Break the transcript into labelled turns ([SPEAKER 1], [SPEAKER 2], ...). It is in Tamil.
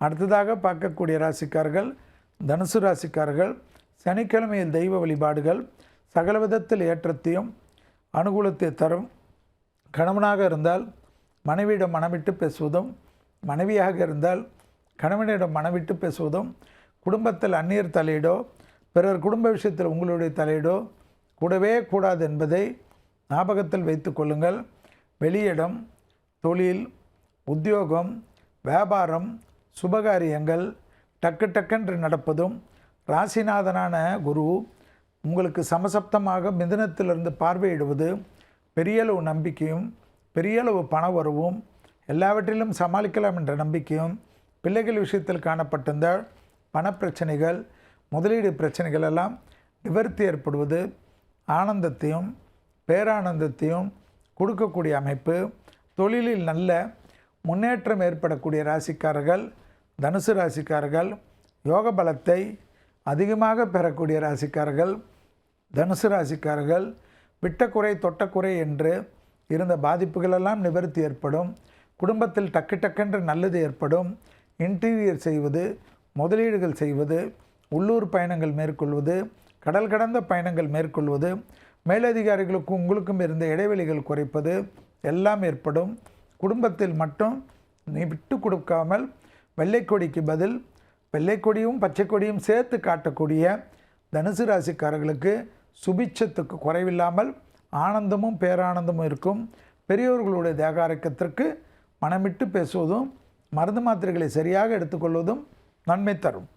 [SPEAKER 1] அடுத்ததாக பார்க்கக்கூடிய ராசிக்காரர்கள் தனுசு ராசிக்காரர்கள். சனிக்கிழமையில் தெய்வ வழிபாடுகள் சகல விதத்தில் ஏற்றத்தையும் அனுகூலத்தை தரும். கணவனாக இருந்தால் மனைவியிடம் மனவிட்டு பேசுவதும், மனைவியாக இருந்தால் கணவனிடம் மனவிட்டு பேசுவதும், குடும்பத்தில் அந்நியர் தலையீடோ பிறர் குடும்ப விஷயத்தில் உங்களுடைய தலையீடோ கூடவே கூடாது என்பதை ஞாபகத்தில் வைத்து கொள்ளுங்கள். வெளியிடம், தொழில், உத்தியோகம், வியாபாரம், சுபகாரியங்கள் டக்கு டக்கென்று நடப்பதும், ராசிநாதனான குரு உங்களுக்கு சமசப்தமாக மிதுனத்திலிருந்து பார்வையிடுவது பெரியளவு நம்பிக்கையும் பெரியளவு பண வரவும் எல்லாவற்றிலும் சமாளிக்கலாம் என்ற நம்பிக்கையும், பிள்ளைகள் விஷயத்தில் காணப்பட்டிருந்த பணப்பிரச்சனைகள், முதலீடு பிரச்சனைகள் எல்லாம் நிவர்த்தி ஏற்படுவது ஆனந்தத்தையும் பேரானந்தத்தையும் கொடுக்கக்கூடிய அமைப்பு. தொழிலில் நல்ல முன்னேற்றம் ஏற்படக்கூடிய ராசிக்காரர்கள் தனுசு ராசிக்காரர்கள். யோக பலத்தை அதிகமாக பெறக்கூடிய ராசிக்காரர்கள் தனுசு ராசிக்காரர்கள். விட்டக்குறை தொட்டக்குறை என்று இருந்த பாதிப்புகளெல்லாம் நிவர்த்தி ஏற்படும். குடும்பத்தில் டக்கு டக்கென்று நல்லது ஏற்படும். இன்டீரியர் செய்வது, முதலீடுகள் செய்வது, உள்ளூர் பயணங்கள் மேற்கொள்வது, கடல் கடந்த பயணங்கள் மேற்கொள்வது, மேலதிகாரிகளுக்கும் உங்களுக்கும் இருந்த இடைவெளிகள் குறைப்பது எல்லாம் ஏற்படும். குடும்பத்தில் மட்டும் நீ விட்டு கொடுக்காமல் வெள்ளைக்கொடிக்கு பதில் வெள்ளைக்கொடியும் பச்சைக்கொடியும் சேர்த்து காட்டக்கூடிய தனுசு ராசிக்காரர்களுக்கு சுபிட்சத்துக்கு குறைவில்லாமல் ஆனந்தமும் பேரானந்தமும் இருக்கும். பெரியோர்களுடைய தேக ஆரோக்கியத்திற்கு மனமிட்டு பேசுவதும் மருந்து மாத்திரைகளை சரியாக எடுத்துக்கொள்வதும் நன்மை தரும்.